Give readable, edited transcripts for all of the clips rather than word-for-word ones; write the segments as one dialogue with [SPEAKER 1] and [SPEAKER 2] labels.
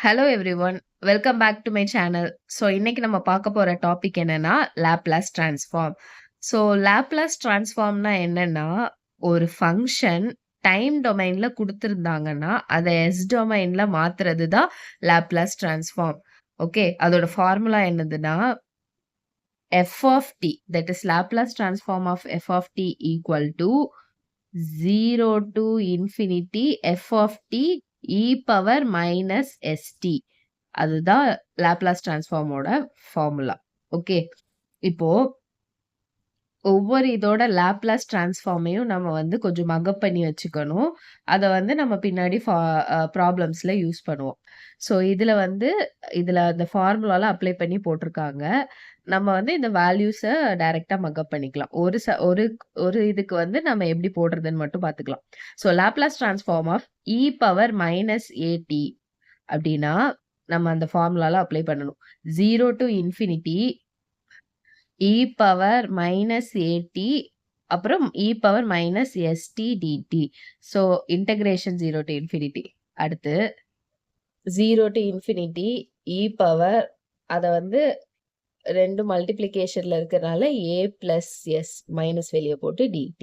[SPEAKER 1] Hello everyone. Welcome back to my channel. So இன்னைக்கு நம்ம பார்க்க போற டாபிக் என்னன்னா, லாப்லாஸ் ட்ரான்ஸ்ஃபார்ம். ஸோ லாப்லாஸ் ட்ரான்ஸ்ஃபார்ம்னா என்னன்னா, ஒரு ஃபங்ஷன் டைம் டொமைன்ல குடுத்திருந்தாங்கன்னா, அத எஸ் டொமைன்ல மாத்துறது தான் லாப்லாஸ் ட்ரான்ஸ்ஃபார்ம். ஓகே. அதோட ஃபார்முலா என்னதுன்னா, f of t, that is Laplace transform of f of t equal to 0 to infinity f of t e power minus st. அதுதான் Laplace டிரான்ஸ்ஃபார்மோட formula. Okay. இப்போ ஒவ்வொரு இதோட Laplace டிரான்ஸ்ஃபார்மையும் நம்ம வந்து கொஞ்சம் மக்கப் பண்ணி வச்சுக்கணும். அத வந்து நம்ம பின்னாடி ப்ராப்ளம்ஸ்ல யூஸ் பண்ணுவோம். ஸோ இதுல அந்த ஃபார்முலால அப்ளை பண்ணி போட்டிருக்காங்க. நம்ம வந்து இந்த வேல்யூஸ டைரக்ட்டா மக்கப் பண்ணிக்கலாம். ஒரு இதுக்கு வந்து நம்ம எப்படி போடுறதுன்னு மட்டும் பார்த்துக்கலாம். So Laplace transform of e power minus at அப்படின்னா, நம்ம அந்த ஃபார்முலால அப்ளை பண்ணணும். 0 to infinity e power minus at அப்புறம் e power minus st dt. So integration 0 to infinity. அடுத்து 0 to infinity e பவர் அத வந்து 2 மல்டிப்ளிகேஷன்ல இருக்கிறனால a பிளஸ் s மைனஸ் வெளியே போட்டு dt.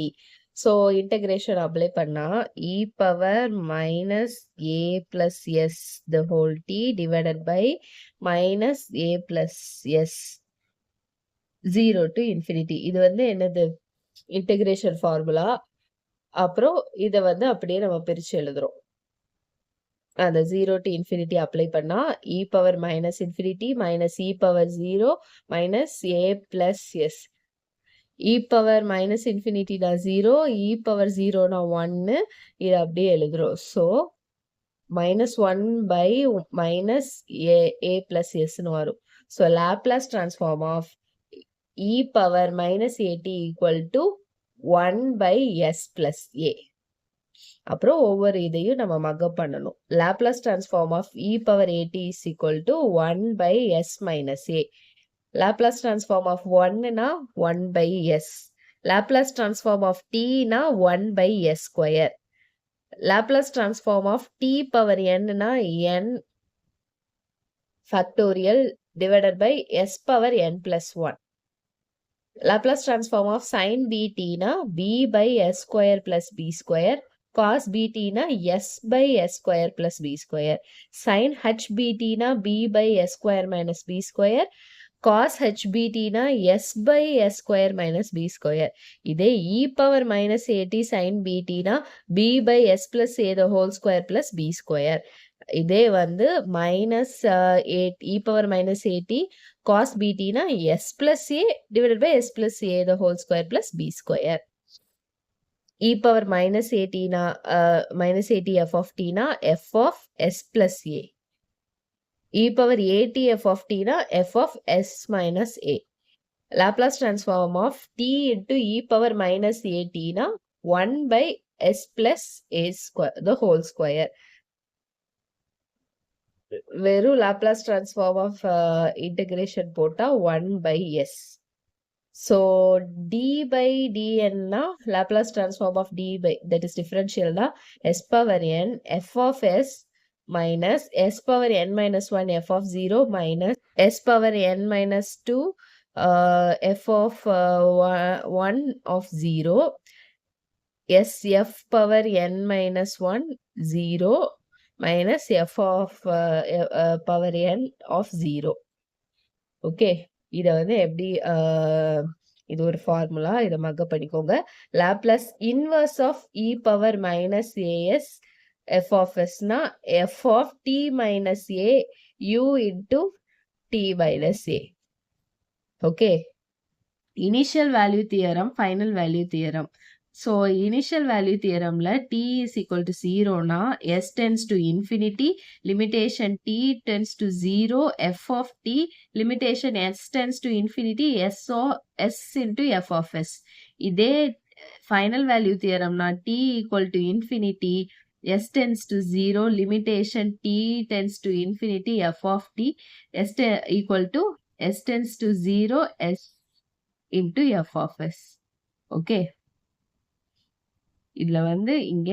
[SPEAKER 1] ஸோ இன்டகிரேஷன் அப்ளை பண்ணா e power minus a plus s the whole t divided by minus a plus s 0 to infinity. இது வந்து என்னது இன்டகிரேஷன் ஃபார்முலா. அப்புறம் இத வந்து அப்படியே நம்ம பிரிச்சு எழுதுறோம். அந்த 0 to infinity அப்ளை பண்ணா e power minus infinity minus e power 0 minus a plus s. e power minus இன்ஃபினிட்டினா 0, e பவர் 0னா 1. இதை அப்படியே எழுதுறோம். So minus 1 by minus a plus sன்னு வரும். So Laplace transform of e power minus at equal to 1 by s plus a. அப்புறம் ஒவ்வொரு இதையும் நம்ம மக்கப் பண்ணணும். Laplace transform of e power at is equal to 1 by s minus a. Laplace transform of 1னா 1 by s. Laplace transform of tனா 1 by s square. Laplace transform of t power nனா n factorial divided by s power n plus 1. Laplace transform of sin bt na b by s square plus b square. Cos bt na s by s square plus b square. Sin h bt na b by s square minus b square. Cos h bt na s by s square minus b square. இதே e power minus at sin bt na b by s plus a the whole square plus b square. இதே வந்து minus e power minus at cos bt na s plus a divided by s plus a the whole square plus b square. e power minus at na minus at f of t na f of s plus a. e power at f of t na f of s minus a. Laplace transform of t into e power minus at na 1 by s plus a square the whole square. வெறும் Laplace transform of integration போட்டா 1 by s. So d by dnனா Laplace transform of d by that is டிஃபரன்ஷியல்னா s power n f of s minus s power n minus 1 f of 0 minus s power n minus 2 f of 1 of 0 s f power n minus 1 0 minus f of power n of 0. Okay. இதை வந்து எப்படி இது ஒரு formula. இதை mug up பண்ணிக்கோங்க. Laplace inverse of e power minus as f of sனா f of t minus a u into t minus a. Okay. Initial value theorem, final value theorem. So initial value theoremல t is equal to 0னா s tends to infinity, limitation t tends to 0, f of t, limitation s tends to infinity, s into f of s. இதே final value theoremனா t equal to infinity, s tends to 0, limitation t tends to infinity, f of t, equal to s tends to 0, s into f of s. Okay. இதுல வந்து இங்க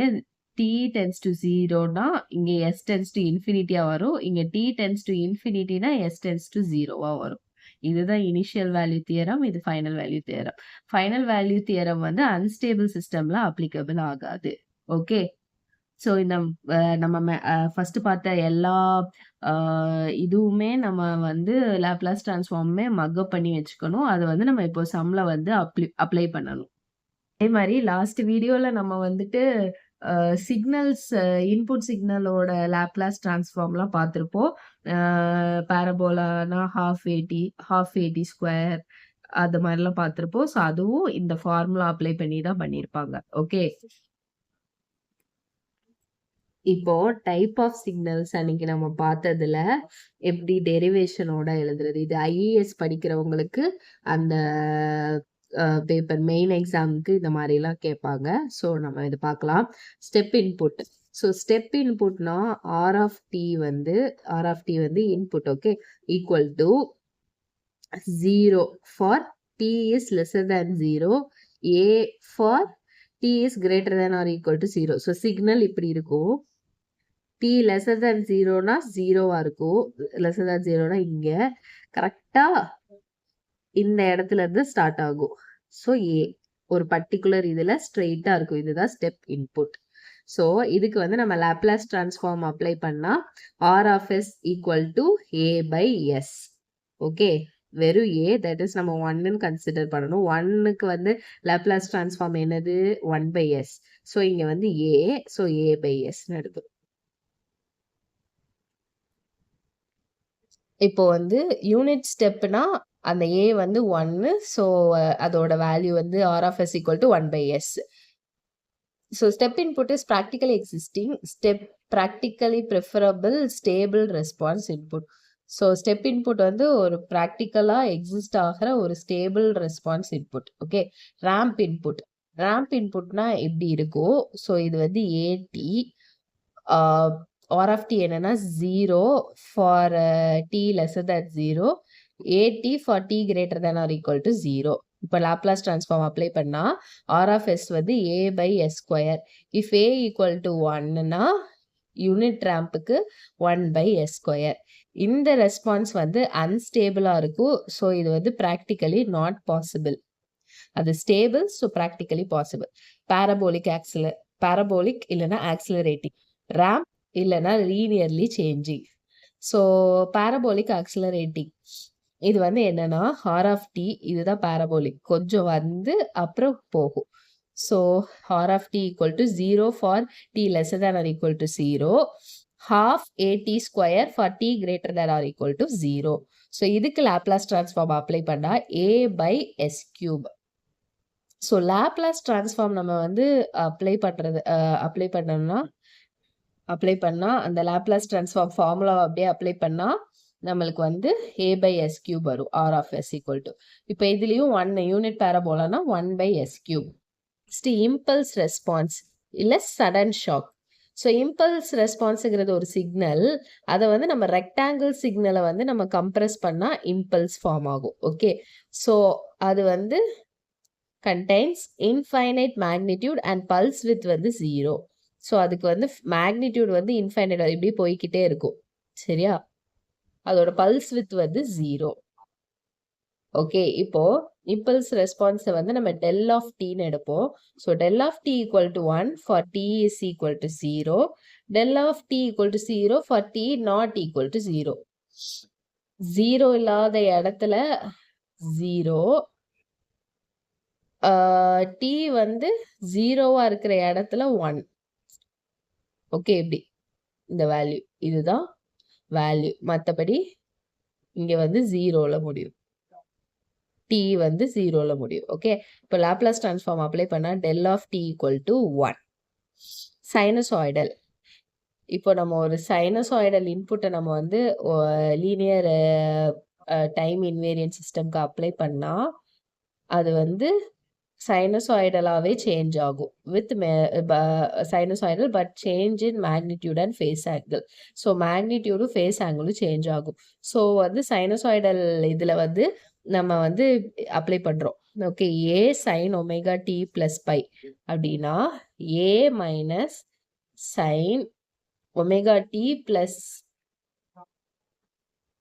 [SPEAKER 1] t tends to 0னா இங்க s tends to இன்ஃபினிட்டியா வரும். இங்க t tends to இன்ஃபினிட்டினா s tends to 0வா வரும். இதுதான் இனிஷியல் வேல்யூ தியரம். இது final value theorem. Final value theorem வந்து அன்ஸ்டேபிள் சிஸ்டம்ல அப்ளிகபிள் ஆகாது. ஓகே. ஸோ இந்த நம்ம ஃபர்ஸ்ட் பார்த்த எல்லா இதுவுமே நம்ம வந்து லாப்லாஸ் டிரான்ஸ்ஃபார்முமே மக்கப் பண்ணி வச்சுக்கணும். அதை வந்து நம்ம இப்போ சம்ல வந்து அப்ளை பண்ணணும். அதே மாதிரி லாஸ்ட் வீடியோல நம்ம வந்துட்டு சிக்னல்ஸ் இன்புட் சிக்னலோட லாப்லாஸ் டிரான்ஸ்ஃபார்ம்லாம் பார்த்துருப்போம். பாரபோலானா ஹாஃப் ஏடி ஸ்கொயர் அது மாதிரிலாம் பார்த்துருப்போம். ஸோ அதுவும் இந்த ஃபார்முலா அப்ளை பண்ணி தான் பண்ணியிருப்பாங்க. ஓகே. இப்போ டைப் ஆஃப் சிக்னல்ஸ் அன்னைக்கு நம்ம பார்த்ததுல எப்படி டெரிவேஷனோட எழுதுறது, இது ஐஏஎஸ் படிக்கிறவங்களுக்கு அந்த பேப்பர் மெயின் எக்ஸாமுக்கு இந்த மாதிரிலாம் கேட்பாங்க. ஸோ நம்ம இது பார்க்கலாம். Step input. ஸோ ஸ்டெப் இன்புட்னா ஆர் ஆஃப் டி வந்து input. Okay. Equal to 0 for D is lesser than 0, A for D is greater than or equal to 0. So signal இப்படி இருக்கும். டி லெஸர் தேன் 0னா 0வா இருக்கும். லெஸர் தேன் 0னா இங்க கரெக்டா இந்த இடத்துல இருந்து ஸ்டார்ட் ஆகும். ஸோ ஏ ஒரு பர்டிகுலர் இதுல ஸ்ட்ரெயிட்டா இருக்கும். இதுதான் ஸ்டெப் இன்புட். ஸோ இதுக்கு வந்து நம்ம லாப்லாஸ் டிரான்ஸ்ஃபார்ம் அப்ளை பண்ணா R of S equal to A by S. Okay. வெறும் ஏ, தட் இஸ் நம்ம 1ன்னு கன்சிடர் பண்ணணும். 1க்கு வந்து லாப்லாஸ் டிரான்ஸ்ஃபார்ம் என்னது 1 பை எஸ். ஸோ இங்க வந்து ஏ, ஸோ ஏ பை எஸ்ன்னு எடுக்கும். இப்போ வந்து யூனிட் ஸ்டெப்னா அந்த ஏ வந்து 1, ஸோ அதோட வேல்யூ வந்து r of S equal to 1 by s. So step input is practically existing, step practically preferable, stable response input. So step input வந்து ஒரு ப்ராக்டிக்கலாக எக்ஸிஸ்ட் ஆகிற ஒரு stable response input. Okay. Ramp input. Ramp இன்புட்னா எப்படி இருக்கும்? So இது வந்து ஏடி, ஆர் ஆஃப் டி என்னன்னா 0 for t lesser than 0, A t for t greater than or equal to 0. இப்போ லாப்லாஸ் டிரான்ஸ்ஃபார்ம் அப்ளை பண்ணா ஆர் ஆஃப் எஸ் வந்து A by s square. If A equal to 1னா யூனிட் ரேம்புக்கு 1 by s square. இந்த response வந்து அன்ஸ்டேபிளா இருக்கும். So இது வந்து ப்ராக்டிக்கலி நாட் பாசிபிள். அது stable, so practically possible. Parabolic இல்லைன்னா ஆக்சிலரேட்டிங். ரேம்ப் இல்லைன்னா linearly changing. So parabolic accelerating இது வந்து என்னன்னா ஆர் ஆஃப் டி, இதுதான் பாரபோலிக், கொஞ்சம் வந்து அப்புறம் போகும். So r of D equal to 0 for t lesser than or equal to 0, half A t square for t greater than or equal to 0. So இதுக்கு Laplace transform apply பண்ணா A by s cube. So Laplace transform நம்ம வந்து apply பண்ணா அந்த Laplace transform ஃபார்முலாவை அப்படியே apply பண்ணா நம்மளுக்கு வந்து ஏ பை எஸ் கியூப் வரும். R of S equal to, இப்போ இதுலேயும் 1 யூனிட் பேரபோலானா 1 by s cube. Next impulse response இல்லை சடன் ஷாக். ஸோ இம்பல்ஸ் ரெஸ்பான்ஸுங்கிறது ஒரு சிக்னல். அதை வந்து நம்ம ரெக்டாங்கிள் சிக்னலை வந்து நம்ம கம்ப்ரெஸ் பண்ணால் இம்பல்ஸ் ஃபார்ம் ஆகும். ஓகே. ஸோ அது வந்து contains infinite magnitude and pulse width வந்து 0. ஸோ அதுக்கு வந்து மேக்னிடியூட் வந்து இன்ஃபைனைட் இப்படி போய்கிட்டே இருக்கும். சரியா? அதோட பல்ஸ் வித் வந்து 0. ஓகே. இப்போ இம்பல்ஸ் ரெஸ்பான்ஸை வந்து நம்ம டெல் ஆஃப் டீன்னு எடுப்போம். So del of D equal to 1 for D is equal to 0, del of D equal to 0 for T not equal to 0. 0 இல்லாத இடத்துல 0, டி வந்து 0வா இருக்கிற இடத்துல 1. ஓகே. இப்படி இந்த வேல்யூ, இதுதான் வேல்யூ. மற்றபடி இங்க வந்து 0ல முடியும், டி வந்து 0ல முடியும். ஓகே. இப்போ லாப்லாஸ் டிரான்ஸ்ஃபார்ம் அப்ளை பண்ணா del of D equal to 1. Sinusoidal. இப்போ நம்ம ஒரு சைனசாய்டல் இன்புட்டை நம்ம வந்து லீனியர் டைம் இன்வேரியன்ட் சிஸ்டம்க்கு அப்ளை பண்ணா அது வந்து சைனசாய்டலாகவே சேஞ்ச் ஆகும் with sinusoidal but change in magnitude and phase angle. So மேக்னிடியூடும் ஃபேஸ் ஆங்கிளும் சேஞ்ச் ஆகும். ஸோ வந்து சைனசாய்டல் இதில் வந்து நம்ம வந்து அப்ளை பண்ணுறோம். Okay. A sine omega t plus pi அப்படின்னா A minus sin omega t plus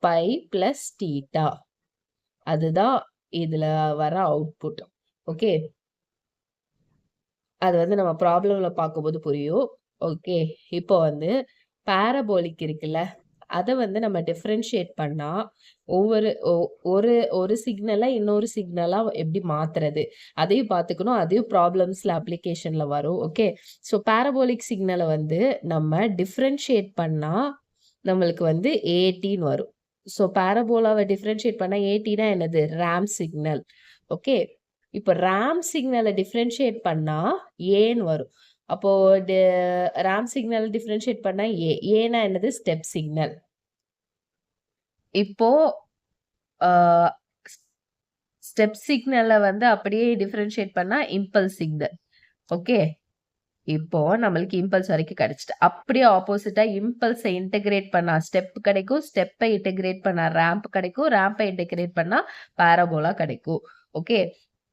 [SPEAKER 1] pi plus theta. அதுதான் இதுல வர அவுட்புட். ஓகே, அது வந்து நம்ம ப்ராப்ளம்ல பார்க்கும்போது புரியும். ஓகே, இப்போ வந்து பாரபோலிக் இருக்குல்ல, அத வந்து நம்ம டிஃபரன்ஷியேட் பண்ணா ஒவ்வொரு ஒரு ஒரு சிக்னலை இன்னொரு சிக்னலா எப்படி மாத்துறது, அதையும் பார்த்துக்கணும். அதையும் ப்ராப்ளம்ஸ்ல அப்ளிகேஷன்ல வரும். ஓகே, ஸோ பாரபோலிக் சிக்னலை வந்து நம்ம டிஃபரன்ஷியேட் பண்ணா நம்மளுக்கு வந்து ஏடின்னு வரும். ஸோ பாரபோலாவை டிஃபரன்ஷியேட் பண்ணா ஏடினா என்னது? Ramp signal. ஓகே, இப்போ ரேம்ப் சிக்னலை டிஃபரன்ஷியேட் பண்ணா ஏன்னு வரும். அப்போ ரேம்ப் சிக்னல் டிஃபரன்ஷியேட் பண்ணா ஏனா என்னது? Step signal. இப்போ ஸ்டெப் சிக்னலை வந்து அப்படியே டிஃபரன்ஷியேட் பண்ணா இம்பல்ஸ் சிக்னல். ஓகே, இப்போ நம்மளுக்கு இம்பல்ஸ் வரைக்கும் கிடைச்சிட்டு, அப்படியே ஆப்போசிட்டா இம்பல்ஸை இன்டகிரேட் பண்ணா ஸ்டெப் கிடைக்கும், ஸ்டெப்பை இன்டகிரேட் பண்ணா ரேம்ப் கிடைக்கும், ரேம்பை இன்டகிரேட் பண்ணா பாராபோலா கிடைக்கும். ஓகே,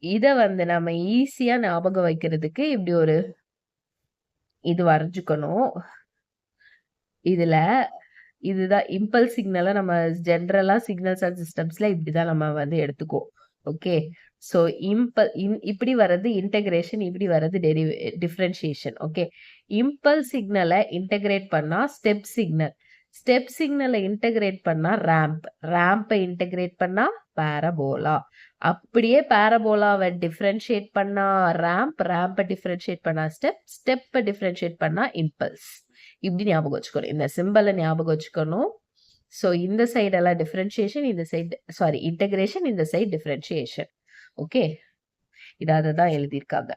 [SPEAKER 1] இத வந்து நம்ம ஈஸியா ஞாபகம் வைக்கிறதுக்கு இப்படி ஒரு இது வரைஞ்சுக்கணும். இதுல இதுதான் இம்பல்ஸ் சிக்னலை நம்ம ஜென்ரலா சிக்னல்ஸ் அண்ட் சிஸ்டம்ஸ்ல இப்படிதான் நம்ம வந்து எடுத்துக்குவோம். ஓகே, ஸோ இப்படி வர்றது இன்டகிரேஷன், இப்படி வர்றது டிஃபரன்ஷியேஷன். ஓகே, இம்பல்ஸ் சிக்னலை இன்டகிரேட் பண்ணா ஸ்டெப் சிக்னல், ஸ்டெப் சிக்னலை இன்டகிரேட் பண்ணா ரேம்ப், ரேம்பை இன்டகிரேட் பண்ணா பாரபோலா. அப்படியே பாரபோலாவை டிஃபரன்ஷியேட் பண்ணா ரேம்ப், ரேம்பை டிஃபரன்ஷியேட் பண்ணா ஸ்டெப், ஸ்டெப்பை டிஃபரன்ஷியேட் பண்ணா இம்பல்ஸ். இப்படி ஞாபகம் வச்சுக்கணும். இந்த சிம்பலை ஞாபகம் வச்சுக்கணும். ஸோ இந்த சைடெல்லாம் டிஃபரன்ஷியேஷன், இந்த சைடு சாரி இன்டகிரேஷன், இந்த சைடு டிஃபரன்ஷியேஷன். ஓகே, இதை தான் எழுதியிருக்காங்க.